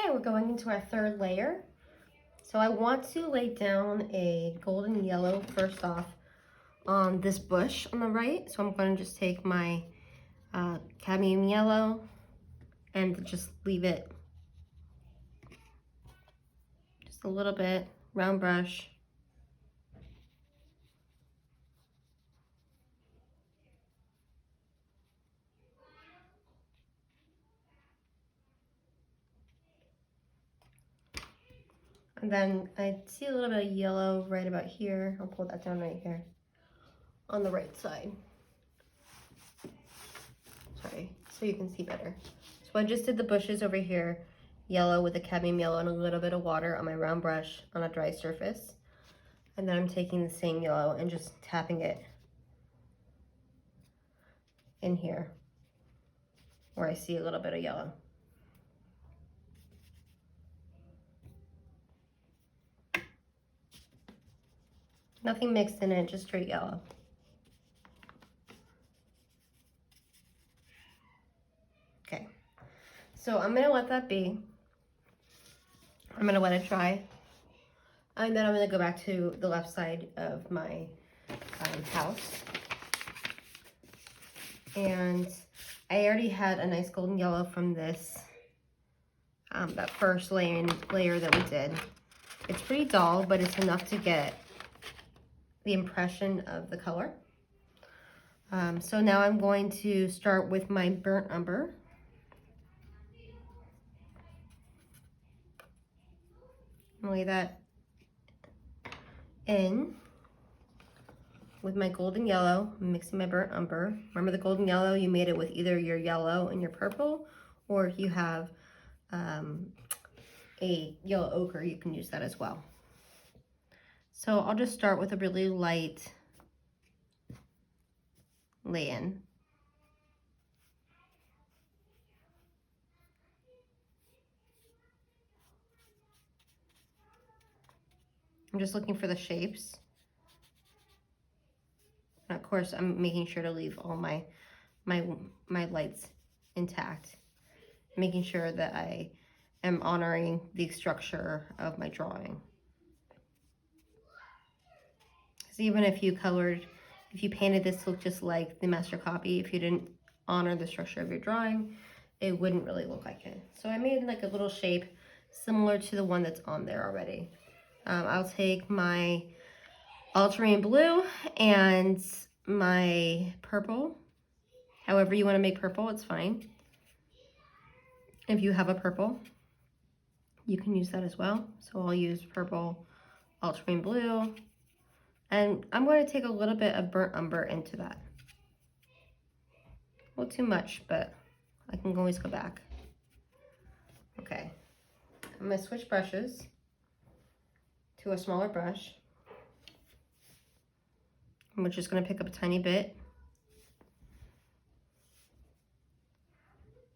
Okay, we're going into our third layer. So I want to lay down a golden yellow first off on this bush on the right. So I'm going to just take my cadmium yellow and just leave it just a little bit, round brush. And then I see a little bit of yellow right about here. I'll pull that down right here on the right side. Sorry, so you can see better. So I just did the bushes over here, yellow with a cadmium yellow and a little bit of water on my round brush on a dry surface. And then I'm taking the same yellow and just tapping it in here where I see a little bit of yellow. Nothing mixed in it, just straight yellow. Okay, so I'm gonna let that be. I'm gonna let it dry. And then I'm gonna go back to the left side of my house. And I already had a nice golden yellow from this, that first layer that we did. It's pretty dull, but it's enough to get the impression of the color. So now I'm going to start with my burnt umber. Lay that in with my golden yellow. I'm mixing my burnt umber. Remember the golden yellow, you made it with either your yellow and your purple, or if you have a yellow ochre, you can use that as well. So I'll just start with a really light lay-in. I'm just looking for the shapes. And of course, I'm making sure to leave all my lights intact, making sure that I am honoring the structure of my drawing. Because even if you painted this to look just like the Mastercopy, if you didn't honor the structure of your drawing, it wouldn't really look like it. So I made like a little shape similar to the one that's on there already. I'll take my ultramarine blue and my purple. However you want to make purple, it's fine. If you have a purple, you can use that as well. So I'll use purple, ultramarine blue, and I'm going to take a little bit of burnt umber into that. Well, too much, but I can always go back. Okay, I'm going to switch brushes to a smaller brush. I'm just going to pick up a tiny bit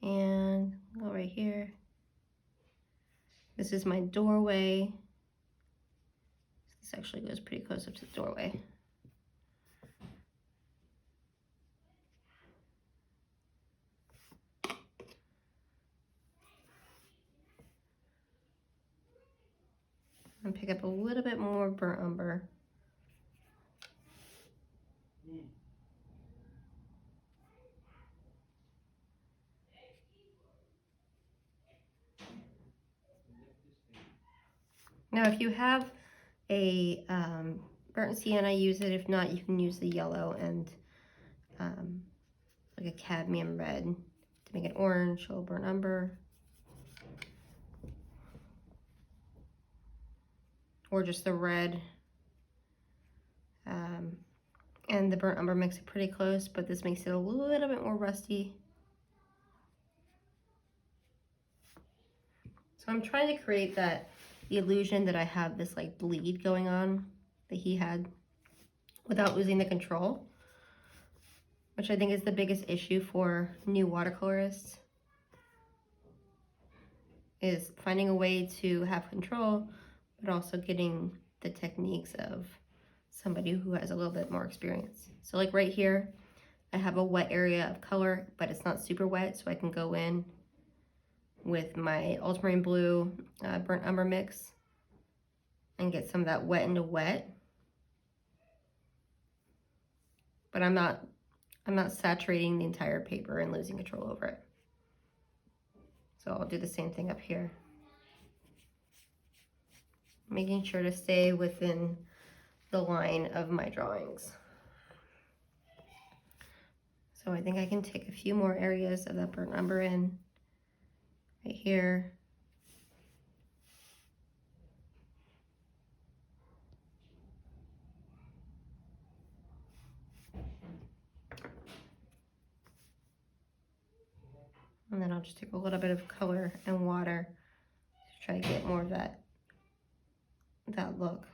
and go right here. This is my doorway. This actually goes pretty close up to the doorway. And pick up a little bit more burnt umber. Now, if you have a burnt sienna, use it. If not, you can use the yellow and like a cadmium red to make it orange or burnt umber. Or just the red. And the burnt umber makes it pretty close, but this makes it a little bit more rusty. So I'm trying to create the illusion that I have this like bleed going on that he had without losing the control, which I think is the biggest issue for new watercolorists, is finding a way to have control, but also getting the techniques of somebody who has a little bit more experience. So like right here, I have a wet area of color, but it's not super wet, so I can go in with my ultramarine blue burnt umber mix and get some of that wet into wet. But I'm not saturating the entire paper and losing control over it. So I'll do the same thing up here. Making sure to stay within the line of my drawings. So I think I can take a few more areas of that burnt umber in, right here. And then I'll just take a little bit of color and water to try to get more of that look.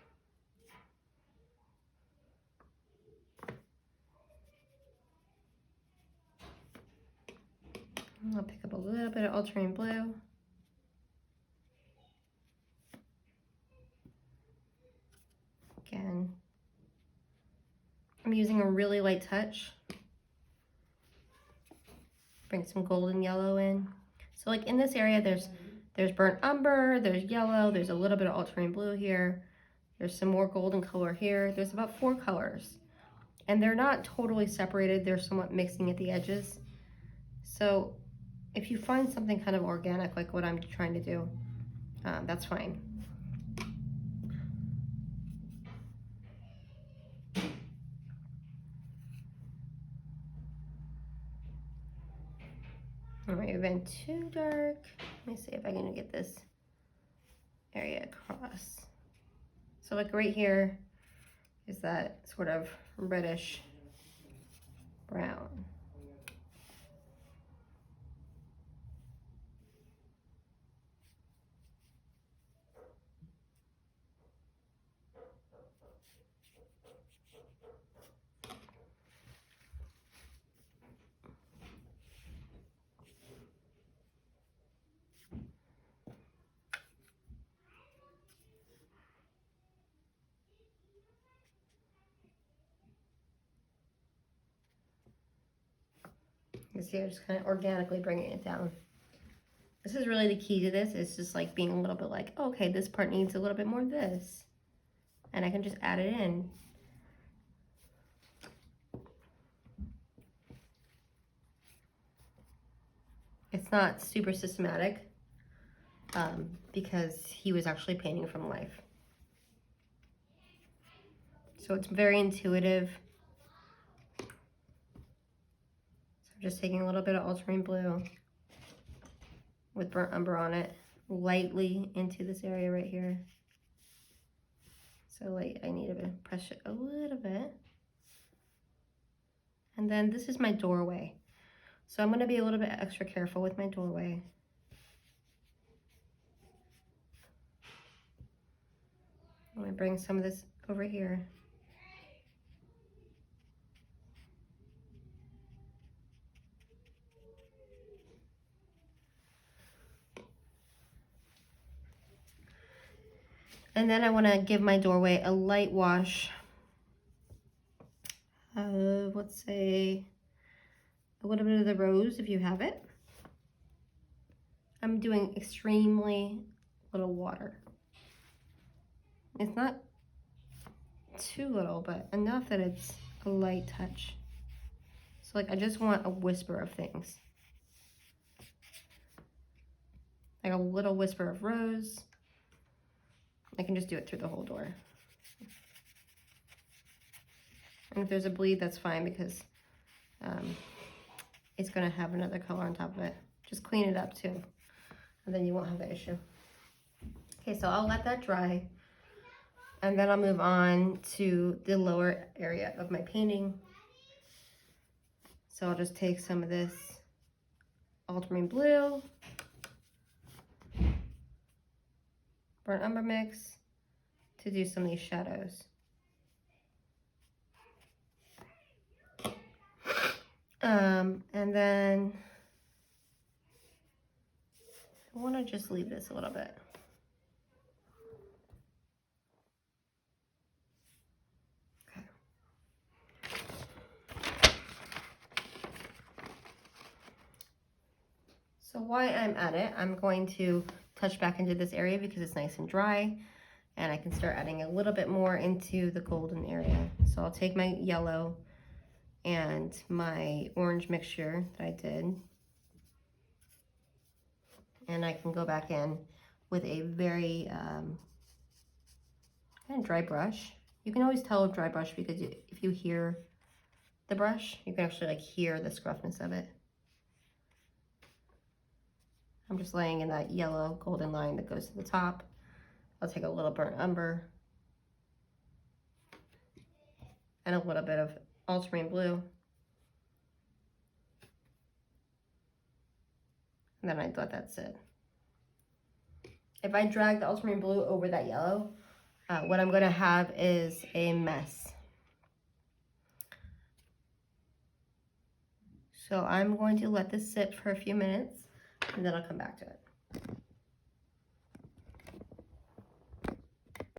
I'll pick up a little bit of ultramarine blue. Again, I'm using a really light touch. Bring some golden yellow in. So like in this area, there's burnt umber, there's yellow, there's a little bit of ultramarine blue here. There's some more golden color here. There's about 4 colors. And they're not totally separated. They're somewhat mixing at the edges. So if you find something kind of organic like what I'm trying to do, that's fine. I might have been too dark. Let me see if I can get this area across. So like right here is that sort of reddish brown. You see, I'm just kind of organically bringing it down. This is really the key to this. It's just like being a little bit like, okay, this part needs a little bit more of this. And I can just add it in. It's not super systematic because he was actually painting from life. So it's very intuitive. Just taking a little bit of ultramarine blue with burnt umber on it, lightly into this area right here. So light, I need to press it a little bit. And then this is my doorway. So I'm gonna be a little bit extra careful with my doorway. I'm gonna bring some of this over here. And then I want to give my doorway a light wash. Let's say a little bit of the rose if you have it. I'm doing extremely little water. It's not too little, but enough that it's a light touch. So like I just want a whisper of things. Like a little whisper of rose. I can just do it through the whole door. And if there's a bleed, that's fine because it's gonna have another color on top of it. Just clean it up too, and then you won't have that issue. Okay, so I'll let that dry, and then I'll move on to the lower area of my painting. So I'll just take some of this ultramarine blue, burnt umber mix to do some of these shadows. And then I want to just leave this a little bit. Okay. So while I'm at it, I'm going to touch back into this area because it's nice and dry, and I can start adding a little bit more into the golden area. So I'll take my yellow and my orange mixture that I did, and I can go back in with a very kind of dry brush. You can always tell a dry brush because if you hear the brush, you can actually like hear the scruffness of it. I'm just laying in that yellow golden line that goes to the top. I'll take a little burnt umber and a little bit of ultramarine blue. And then I'd let that sit. If I drag the ultramarine blue over that yellow, what I'm gonna have is a mess. So I'm going to let this sit for a few minutes and then I'll come back to it.